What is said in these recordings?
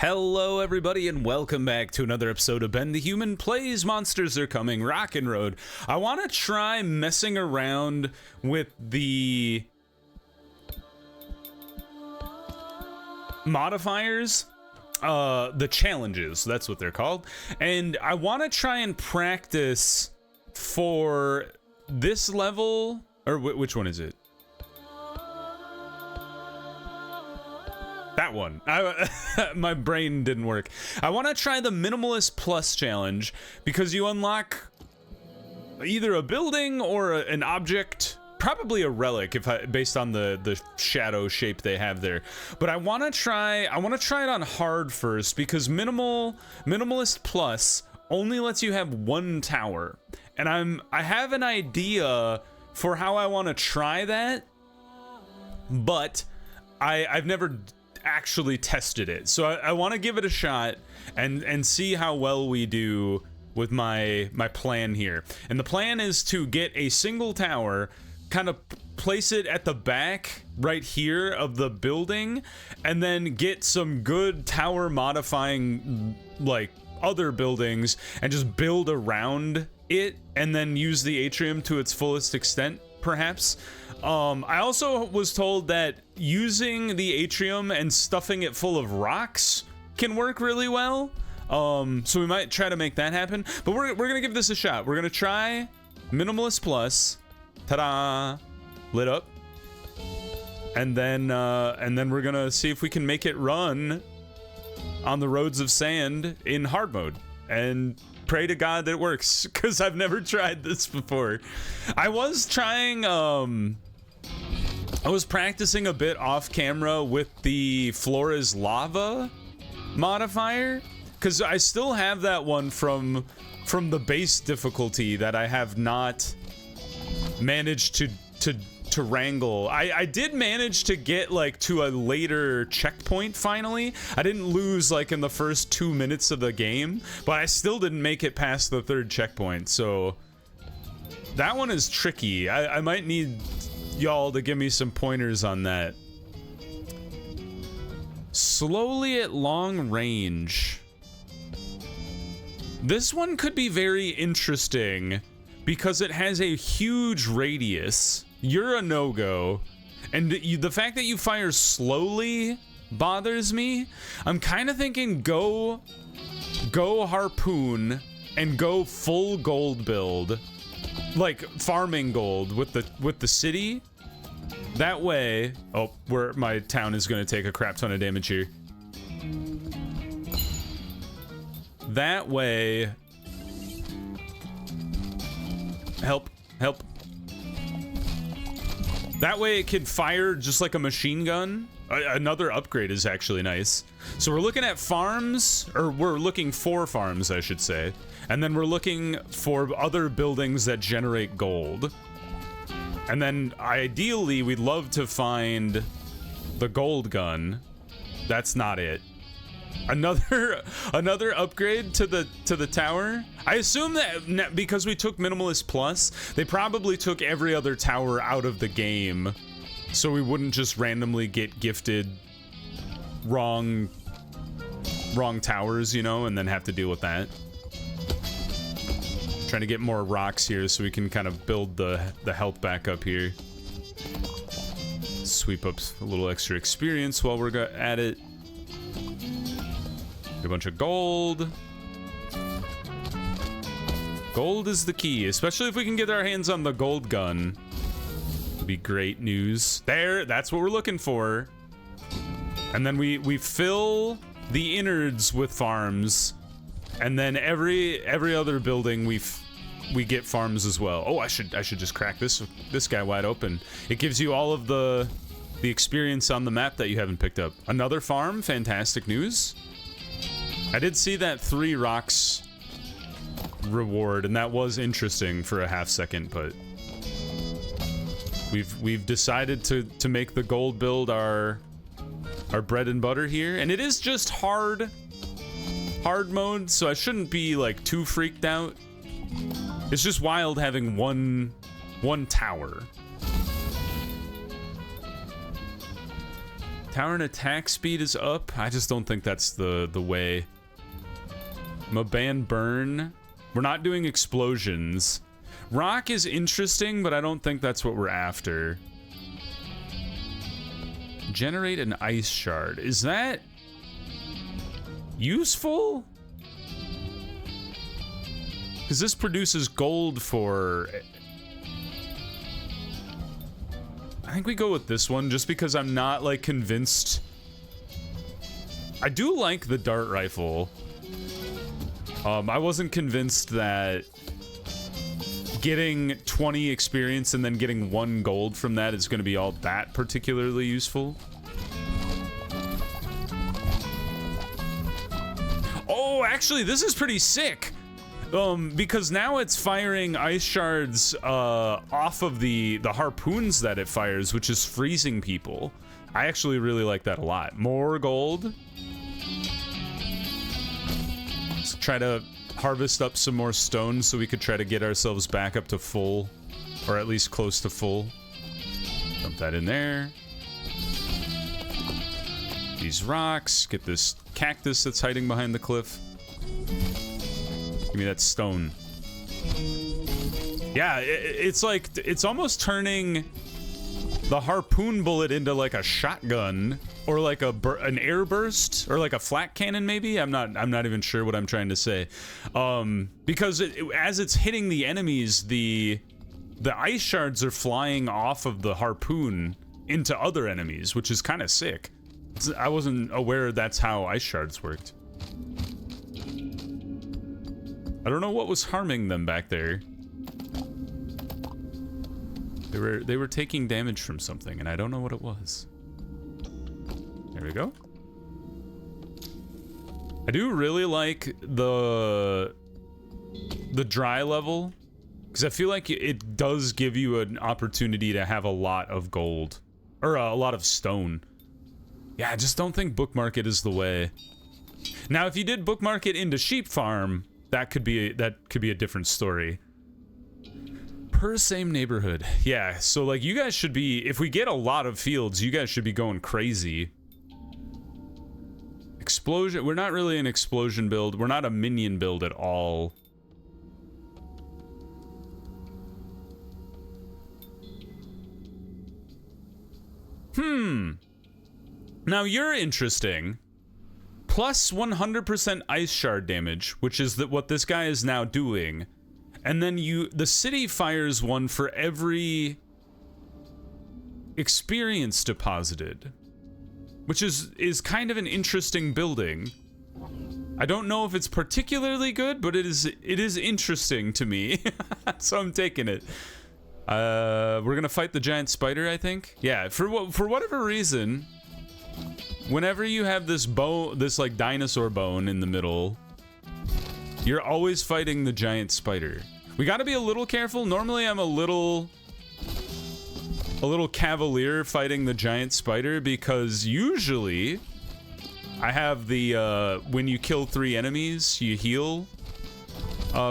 Hello everybody and welcome back to another episode of Ben the Human Plays Monsters Are Coming Rock and Road. I want to try messing around with the modifiers, the challenges, that's what they're called. And I want to try and practice for this level, or which one is it? That one. My brain didn't work. I want to try the Minimalist Plus challenge because you unlock either a building or an object, probably a relic based on the shadow shape they have there. But I want to try it on hard first because Minimalist Plus only lets you have one tower. And I have an idea for how I want to try that, but I've never actually tested it, so I want to give it a shot and see how well we do with my plan here. And the plan is to get a single tower, kind of place it at the back right here of the building, and then get some good tower modifying like other buildings and just build around it, and then use the atrium to its fullest extent, perhaps. I also was told that using the atrium and stuffing it full of rocks can work really well. So we might try to make that happen, but we're gonna give this a shot. We're gonna try Minimalist Plus. Ta-da! Lit up. And then we're gonna see if we can make it run on the roads of sand in hard mode, and pray to God that it works, because I've never tried this before. I was trying, I was practicing a bit off camera with the floor is lava modifier, because I still have that one from the base difficulty that I have not managed to wrangle. I did manage to get like to a later checkpoint finally. I didn't lose like in the first 2 minutes of the game, but I still didn't make it past the third checkpoint, so that one is tricky. I might need y'all to give me some pointers on that. Slowly at long range. This one could be very interesting because it has a huge radius. You're a no-go, and the fact that you fire slowly bothers me. I'm kind of thinking go harpoon and go full gold build, like farming gold with the city. That way, oh, my town is going to take a crap ton of damage here. That way, help. That way it can fire just like a machine gun. Another upgrade is actually nice. So we're looking at farms, or we're looking for farms, I should say. And then we're looking for other buildings that generate gold. And then ideally we'd love to find the gold gun. That's not it. Another upgrade to the tower. I assume that because we took Minimalist Plus, they probably took every other tower out of the game, so we wouldn't just randomly get gifted wrong towers, you know, and then have to deal with that. Trying to get more rocks here so we can kind of build the health back up here. Sweep up a little extra experience while we're at it. A bunch of gold. Gold is the key, especially if we can get our hands on the gold gun. Would be great news. There, that's what we're looking for. And then we fill the innards with farms, and then every other building we get farms as well. Oh, I should just crack this guy wide open. It gives you all of the experience on the map that you haven't picked up. Another farm, fantastic news. I did see that 3 rocks reward, and that was interesting for a half second, but we've decided to make the gold build our bread and butter here, and it is just hard mode, so I shouldn't be like too freaked out. It's just wild having one tower. Tower and attack speed is up. I just don't think that's the way. I'm a ban burn. We're not doing explosions. Rock is interesting, but I don't think that's what we're after. Generate an ice shard. Is that useful? Because this produces gold for... I think we go with this one just because I'm not like convinced. I do like the dart rifle. I wasn't convinced that getting 20 experience and then getting 1 gold from that is going to be all that particularly useful. Oh, actually, this is pretty sick. Because now it's firing ice shards off of the harpoons that it fires, which is freezing people. I actually really like that a lot. More gold. Let's try to harvest up some more stone so we could try to get ourselves back up to full, or at least close to full. Dump that in there. These rocks. Get this cactus that's hiding behind the cliff. Give me that stone. Yeah, it's like, it's almost turning the harpoon bullet into like a shotgun or like an air burst or like a flak cannon maybe. I'm not even sure what I'm trying to say. Because as it's hitting the enemies, the ice shards are flying off of the harpoon into other enemies, which is kind of sick. I wasn't aware that's how ice shards worked. I don't know what was harming them back there. They were taking damage from something, and I don't know what it was. There we go. I do really like the dry level, because I feel like it does give you an opportunity to have a lot of gold, or a lot of stone. Yeah, I just don't think bookmark it is the way. Now, if you did bookmark it into sheep farm, that could be a different story. Per same neighborhood. Yeah, so like you guys should be, if we get a lot of fields, you guys should be going crazy. Explosion, we're not really an explosion build. We're not a minion build at all. Now you're interesting. Plus 100% ice shard damage, which is what this guy is now doing. And then the city fires one for every experience deposited, which is kind of an interesting building. I don't know if it's particularly good, but it is interesting to me. So I'm taking it. We're gonna fight the giant spider, I think. Yeah, for whatever reason, whenever you have this like dinosaur bone in the middle, you're always fighting the giant spider. We gotta be a little careful. Normally I'm a little cavalier fighting the giant spider, because usually I have the when you kill 3 enemies, you heal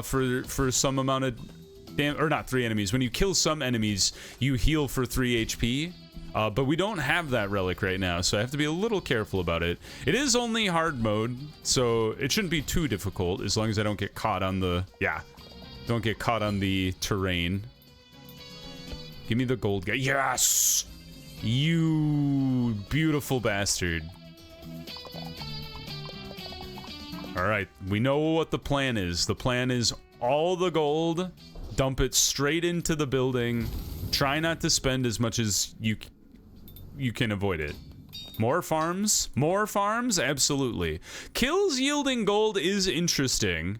for some amount of or not 3 enemies. When you kill some enemies, you heal for 3 HP. But we don't have that relic right now, so I have to be a little careful about it. It is only hard mode, so it shouldn't be too difficult as long as I don't get caught on the... Yeah, don't get caught on the terrain. Give me the gold guy. Yes! You beautiful bastard. Alright, we know what the plan is. The plan is all the gold, dump it straight into the building. Try not to spend as much as you can avoid it. More farms? More farms? Absolutely. Kills yielding gold is interesting,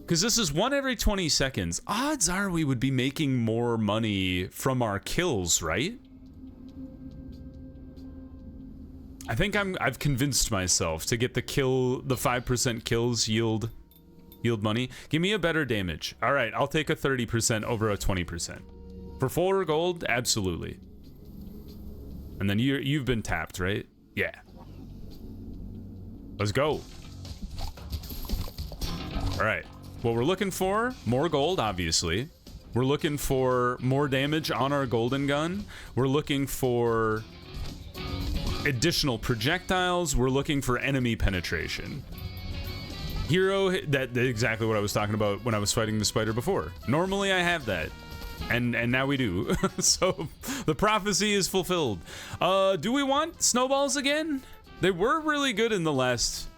because this is 1 every 20 seconds. Odds are we would be making more money from our kills, right? I think I've convinced myself to get the 5% kills yield money. Give me a better damage. All right, I'll take a 30% over a 20%. For 4 gold, absolutely. And then you've been tapped, right? Yeah. Let's go. All right. What we're looking for, more gold, obviously. We're looking for more damage on our golden gun. We're looking for additional projectiles. We're looking for enemy penetration. Hero, that's exactly what I was talking about when I was fighting the spider before. Normally I have that. And now we do. So the prophecy is fulfilled. Do we want snowballs again? They were really good in the last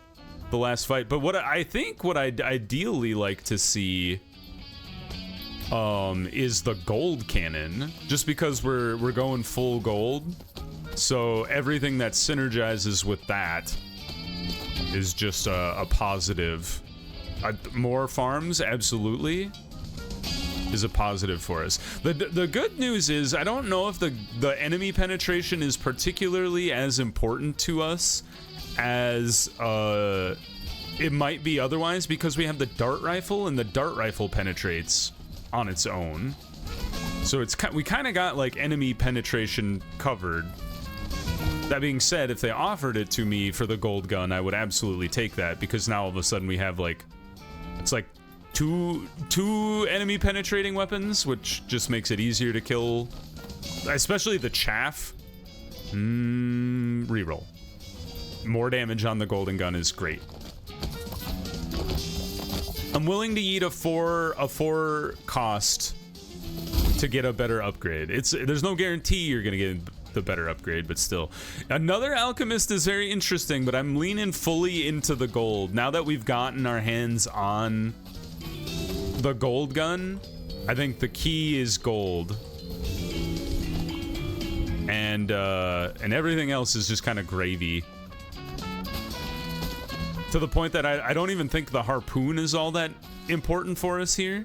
fight, but what I'd ideally like to see is the gold cannon, just because we're going full gold. So everything that synergizes with that is just a positive. More farms, absolutely, is a positive for us. The good news is I don't know if the enemy penetration is particularly as important to us as it might be otherwise, because we have the dart rifle, and the dart rifle penetrates on its own. So we kind of got like enemy penetration covered. That being said, if they offered it to me for the gold gun, I would absolutely take that, because now all of a sudden we have like, it's like two enemy penetrating weapons, which just makes it easier to kill, especially the chaff. Reroll. More damage on the golden gun is great. I'm willing to eat a four cost to get a better upgrade. There's no guarantee you're gonna get the better upgrade, but still. Another alchemist is very interesting, but I'm leaning fully into the gold. Now that we've gotten our hands on the gold gun, I think the key is gold. And everything else is just kind of gravy. To the point that I don't even think the harpoon is all that important for us here.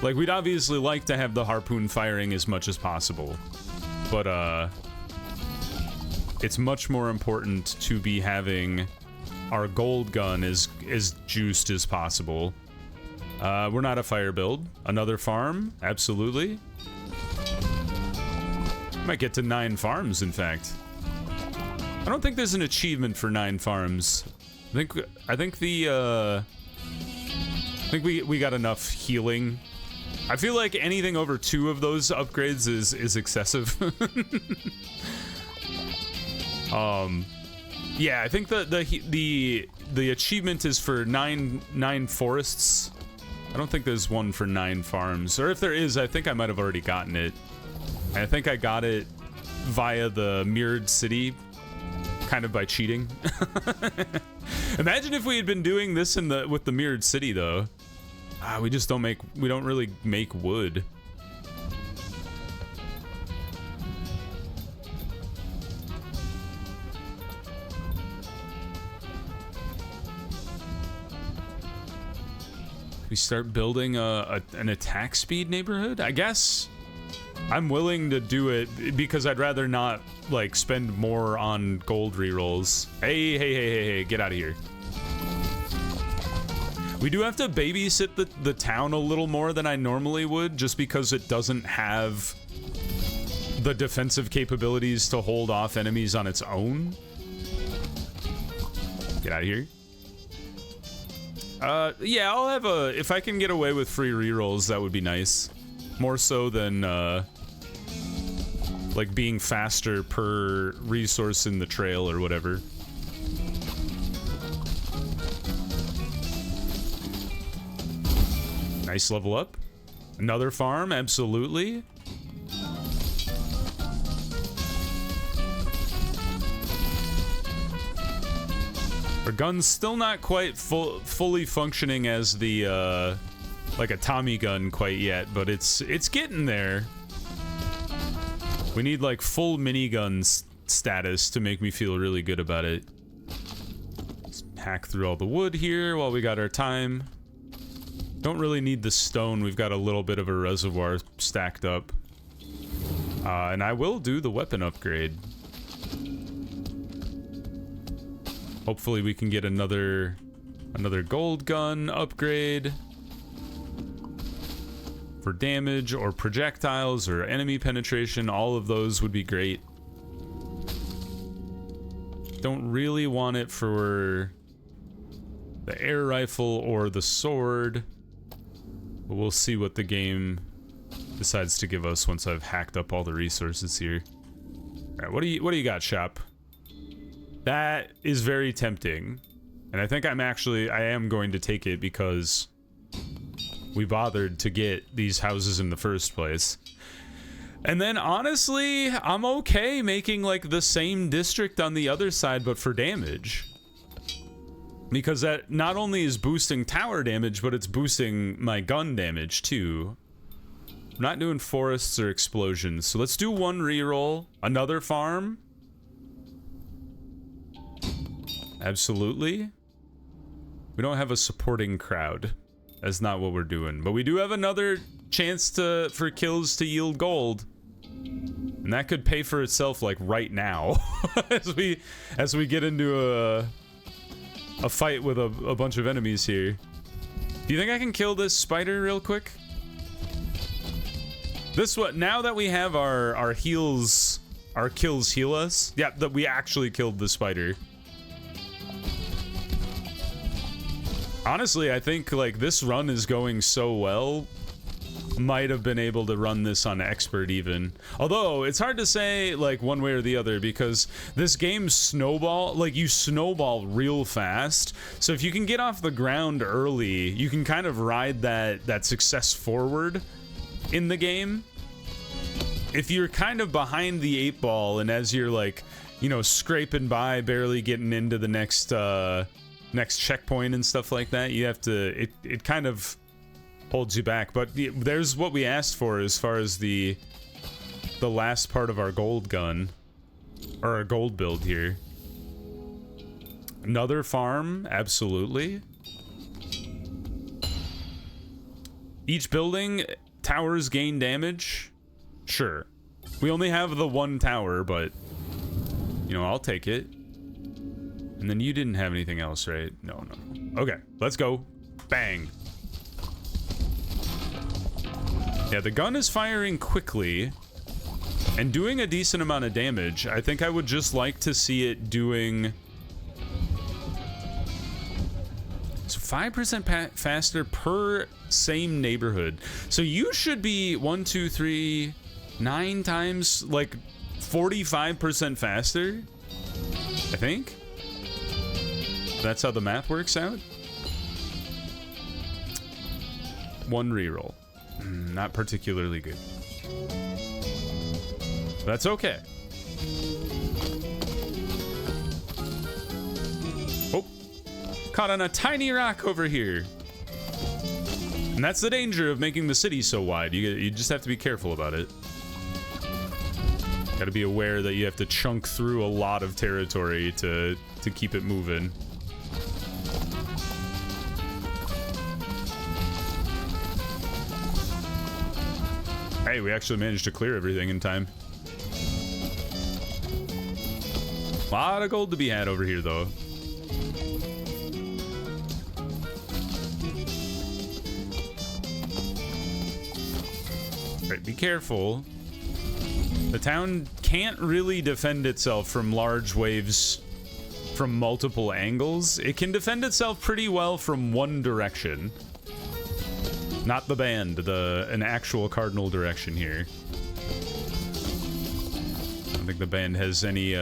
Like, we'd obviously like to have the harpoon firing as much as possible, but it's much more important to be having our gold gun as juiced as possible. We're not a fire build. Another farm, absolutely. Might get to 9 farms, in fact. I don't think there's an achievement for 9 farms. I think we got enough healing. I feel like anything over 2 of those upgrades is excessive. Yeah, I think the achievement is for 9 forests. I don't think there's one for 9 farms, or if there is, I think I might have already gotten it. And I think I got it via the mirrored city, kind of by cheating. Imagine if we had been doing this with the mirrored city, though. We don't really make wood. We start building an attack speed neighborhood? I guess I'm willing to do it, because I'd rather not like spend more on gold rerolls. Hey, get out of here. We do have to babysit the town a little more than I normally would, just because it doesn't have the defensive capabilities to hold off enemies on its own. Get out of here. Yeah, I'll have if I can get away with free rerolls, that would be nice. More so than, like being faster per resource in the trail or whatever. Nice level up. Another farm, absolutely. Our gun's still not quite fully functioning as the, like a Tommy gun quite yet, but it's getting there. We need like full minigun status to make me feel really good about it. Let's hack through all the wood here while we got our time. Don't really need the stone. We've got a little bit of a reservoir stacked up. And I will do the weapon upgrade. Hopefully we can get another gold gun upgrade for damage or projectiles or enemy penetration. All of those would be great. Don't really want it for the air rifle or the sword. But we'll see what the game decides to give us once I've hacked up all the resources here. All right, what do you got, shop? That is very tempting. And I think I am going to take it because we bothered to get these houses in the first place. And then honestly, I'm okay making like the same district on the other side, but for damage. Because that not only is boosting tower damage, but it's boosting my gun damage too. I'm not doing forests or explosions. So let's do one reroll. Another farm. Absolutely. We don't have a supporting crowd. That's not what we're doing. But we do have another chance for kills to yield gold. And that could pay for itself like right now. as we get into a fight with a bunch of enemies here. Do you think I can kill this spider real quick? Now that we have our kills heal us. Yeah, that we actually killed the spider. Honestly, I think like this run is going so well. Might have been able to run this on expert even. Although it's hard to say like one way or the other because this game you snowball real fast. So if you can get off the ground early, you can kind of ride that success forward in the game. If you're kind of behind the 8 ball and as you're like, you know, scraping by, barely getting into the next checkpoint and stuff like that, you have to it kind of holds you back. But there's what we asked for as far as the last part of our gold gun or our gold build here. Another farm, absolutely. Each building towers gain damage. Sure. We only have the one tower, but you know, I'll take it. And then you didn't have anything else, right? No. Okay, let's go. Bang. Yeah, the gun is firing quickly and doing a decent amount of damage. I think I would just like to see it doing... So 5% faster per same neighborhood. So you should be 1, 2, 3, 9 times, like 45% faster, I think. That's how the math works out. One reroll. Not particularly good. That's okay. Oh, caught on a tiny rock over here. And that's the danger of making the city so wide. You just have to be careful about it. Got to be aware that you have to chunk through a lot of territory to keep it moving. Hey, we actually managed to clear everything in time. A lot of gold to be had over here, though. Alright, be careful. The town can't really defend itself from large waves from multiple angles. It can defend itself pretty well from one direction. Not the band, an actual cardinal direction here. I don't think the band has any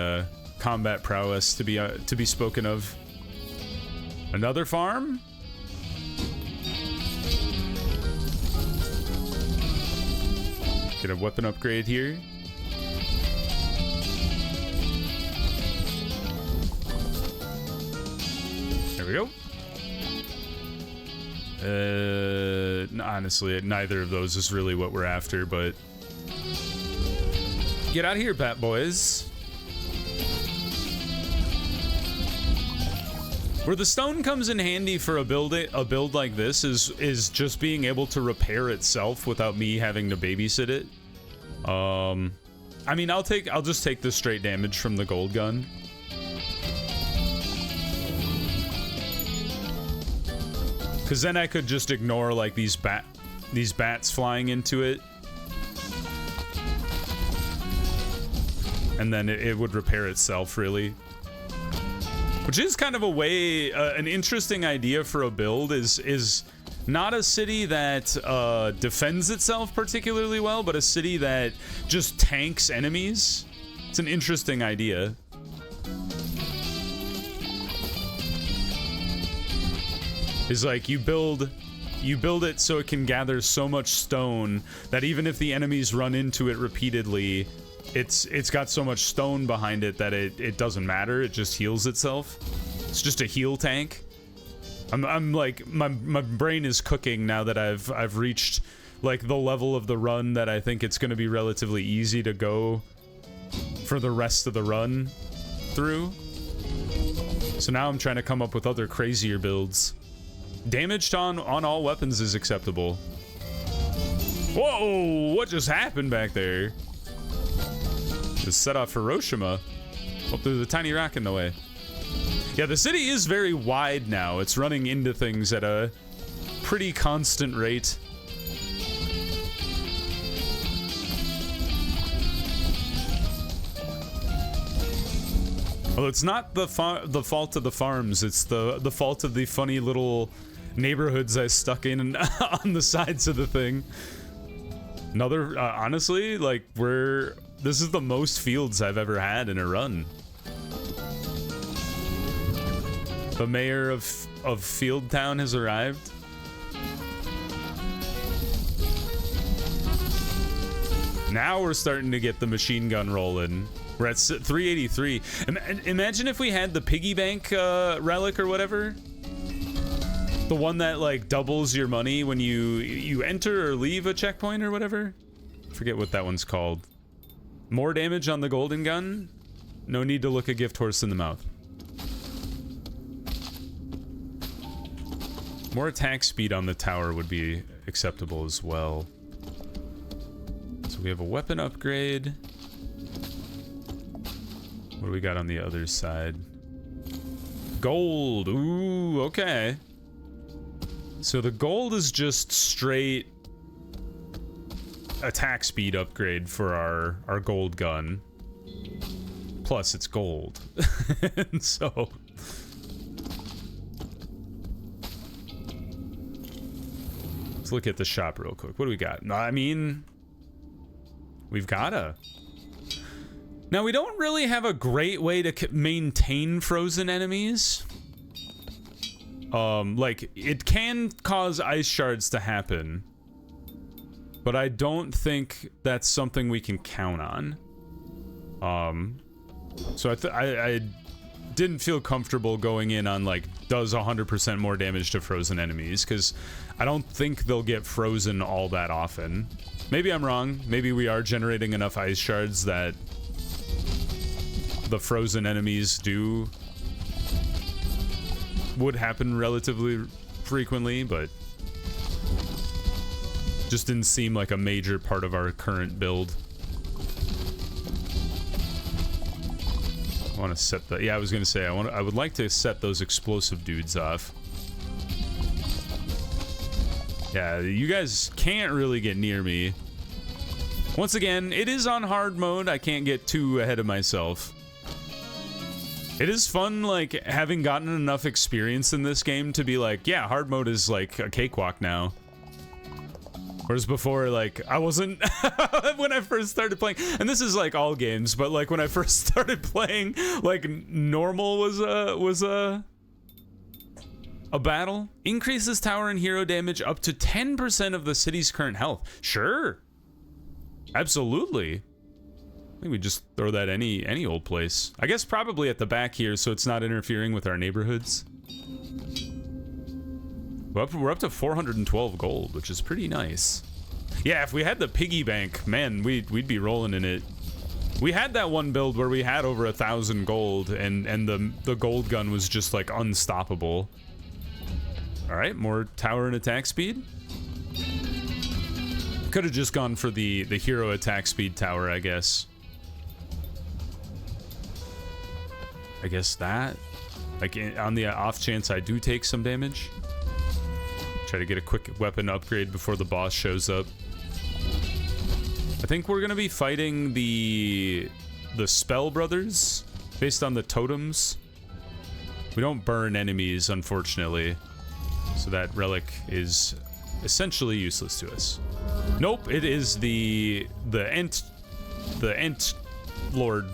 combat prowess to be spoken of. Another farm? Get a weapon upgrade here. There we go. Honestly, neither of those is really what we're after, but get out of here, bat boys. Where the stone comes in handy for a build like this is just being able to repair itself without me having to babysit it. I mean, I'll just take the straight damage from the gold gun. Because then I could just ignore like these bats flying into it, and then it would repair itself, really. Which is kind of a way, an interesting idea for a build is Not a city that defends itself particularly well, but a city that just tanks enemies. It's an interesting idea. Is like you build it so it can gather so much stone that even if the enemies run into it repeatedly, it's got so much stone behind it that it doesn't matter. It just heals itself. It's just a heal tank. I'm like my brain is cooking now that I've reached like the level of the run that I think it's going to be relatively easy to go for the rest of the run through. So now I'm trying to come up with other crazier builds. Damage on all weapons is acceptable. Whoa, what just happened back there? Just set off Hiroshima. Oh, there's a tiny rock in the way. Yeah, the city is very wide now. It's running into things at a pretty constant rate. Well, it's not the fault of the farms. It's the fault of the funny little neighborhoods I stuck in on the sides of the thing. Another, honestly, like this is the most fields I've ever had in a run. The mayor of Field Town has arrived. Now we're starting to get the machine gun rolling. We're at 383. Imagine if we had the piggy bank relic or whatever. The one that like doubles your money when you enter or leave a checkpoint or whatever. I forget what that one's called. More damage on the golden gun. No need to look a gift horse in the mouth. More attack speed on the tower would be acceptable as well. So we have a weapon upgrade. What do we got on the other side? Gold. Ooh, okay. So the gold is just straight attack speed upgrade for our gold gun. Plus it's gold. And so let's look at the shop real quick. What do we got? I mean, we've gotta. Now, we don't really have a great way to maintain frozen enemies. Like, it can cause ice shards to happen, but I don't think that's something we can count on. So I didn't feel comfortable going in on, like, does 100% more damage to frozen enemies, because I don't think they'll get frozen all that often. Maybe I'm wrong. Maybe we are generating enough ice shards that the frozen enemies would happen relatively frequently, but just didn't seem like a major part of our current build. I want to set the, yeah, I was gonna say I would like to set those explosive dudes off. Yeah, you guys can't really get near me. Once again, it is on hard mode. I can't get too ahead of myself. It is fun, like, having gotten enough experience in this game to be like, yeah, hard mode is like a cakewalk now. Whereas before, like, I wasn't when I first started playing, and this is like all games, but like when I first started playing, like, normal was a battle. Increases tower and hero damage up to 10% of the city's current health. Sure. Absolutely. I think we just throw that any old place. I guess probably at the back here so it's not interfering with our neighborhoods. We're up to 412 gold, which is pretty nice. Yeah, if we had the piggy bank, man, we'd be rolling in it. We had that one build where we had over 1,000 gold and the gold gun was just like unstoppable. All right, more tower and attack speed. Could have just gone for the hero attack speed tower, I guess. I guess that, like, on the off chance I do take some damage. Try to get a quick weapon upgrade before the boss shows up. I think we're gonna be fighting the Spell Brothers based on the totems. We don't burn enemies, unfortunately. So that relic is essentially useless to us. Nope, it is the ent lord.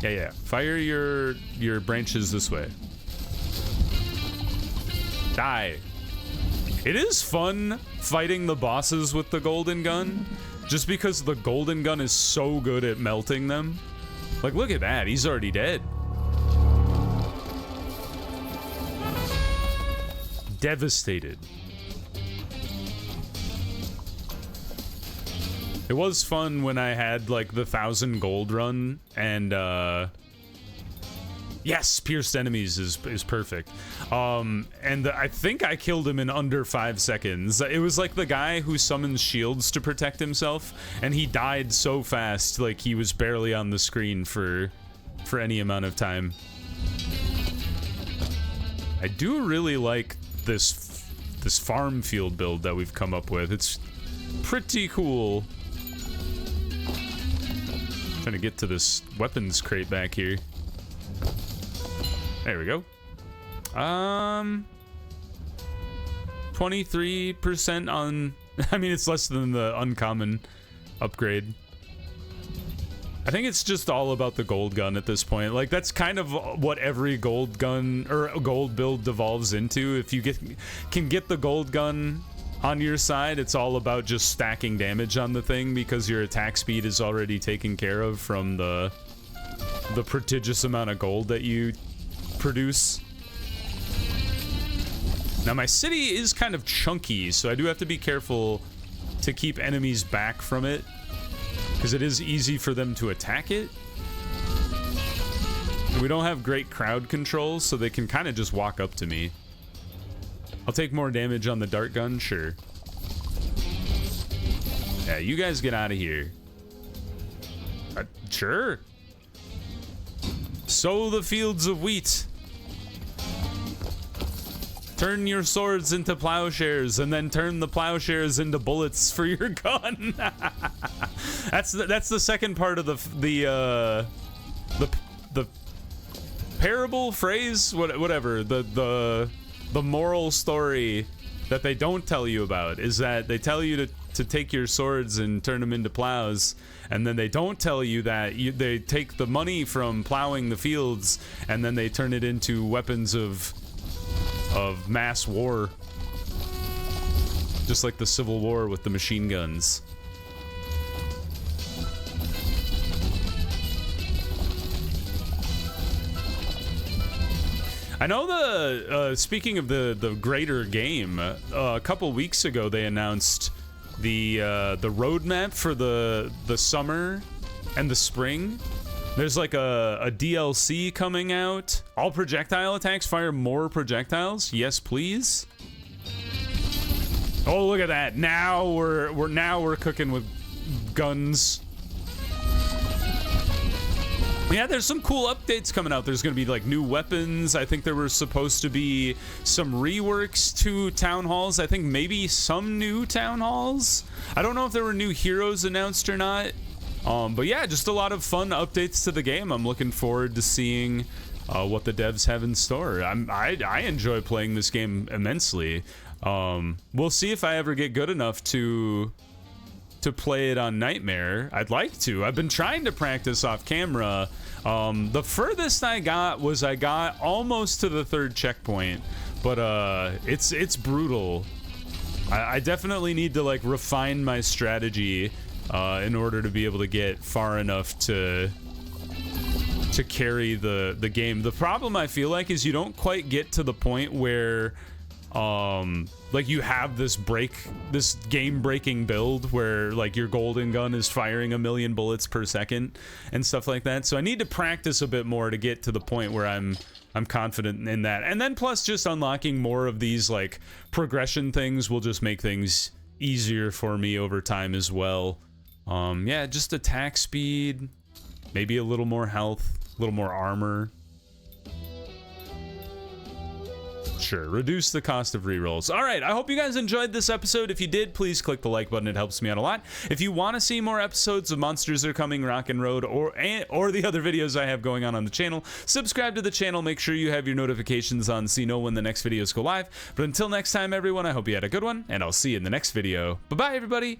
Yeah. Fire your branches this way. Die. It is fun fighting the bosses with the golden gun, just because the golden gun is so good at melting them. Like, look at that, he's already dead. Devastated. It was fun when I had like the 1,000 gold run, and yes, pierced enemies is perfect. And I think I killed him in under 5 seconds. It was like the guy who summons shields to protect himself, and he died so fast, like he was barely on the screen for any amount of time. I do really like this farm field build that we've come up with. It's pretty cool. Trying to get to this weapons crate back here. There we go. 23% on... I mean, it's less than the uncommon upgrade. I think it's just all about the gold gun at this point. Like, that's kind of what every gold gun or gold build devolves into. If you can get the gold gun on your side, it's all about just stacking damage on the thing, because your attack speed is already taken care of from the prodigious amount of gold that you produce. Now, my city is kind of chunky, so I do have to be careful to keep enemies back from it, because it is easy for them to attack it. We don't have great crowd control, so they can kind of just walk up to me. I'll take more damage on the dart gun, sure. Yeah, you guys get out of here. Sure. Sow the fields of wheat. Turn your swords into plowshares, and then turn the plowshares into bullets for your gun. That's the second part of the parable phrase, whatever. The moral story that they don't tell you about is that they tell you to take your swords and turn them into plows, and then they don't tell you that they take the money from plowing the fields and then they turn it into weapons of mass war, just like the Civil War with the machine guns. I know speaking of the greater game, a couple weeks ago they announced the roadmap for the summer and the spring. There's like a DLC coming out. All projectile attacks fire more projectiles. Yes, please. Oh, look at that! Now we're cooking with guns. Yeah, there's some cool updates coming out. There's going to be like new weapons. I think there were supposed to be some reworks to town halls. I think maybe some new town halls. I don't know if there were new heroes announced or not. But yeah, just a lot of fun updates to the game. I'm looking forward to seeing what the devs have in store. I enjoy playing this game immensely. We'll see if I ever get good enough to play it on Nightmare. I'd like to. I've been trying to practice off camera. The furthest I got almost to the 3rd checkpoint, but it's brutal. I definitely need to like refine my strategy in order to be able to get far enough to carry the game. The problem I feel like is you don't quite get to the point where like you have this game-breaking build where like your golden gun is firing 1,000,000 bullets per second and stuff like that. So I need to practice a bit more to get to the point where I'm confident in that. And then plus just unlocking more of these like progression things will just make things easier for me over time as well. Yeah, just attack speed, maybe a little more health, a little more armor. Sure, reduce the cost of rerolls. All right, I hope you guys enjoyed this episode. If you did, please click the like button. It helps me out a lot. If you want to see more episodes of Monsters Are Coming, Rock and Road, or the other videos I have going on the channel, subscribe to the channel. Make sure you have your notifications on so you know when the next videos go live. But until next time, everyone, I hope you had a good one, and I'll see you in the next video. Bye-bye, everybody.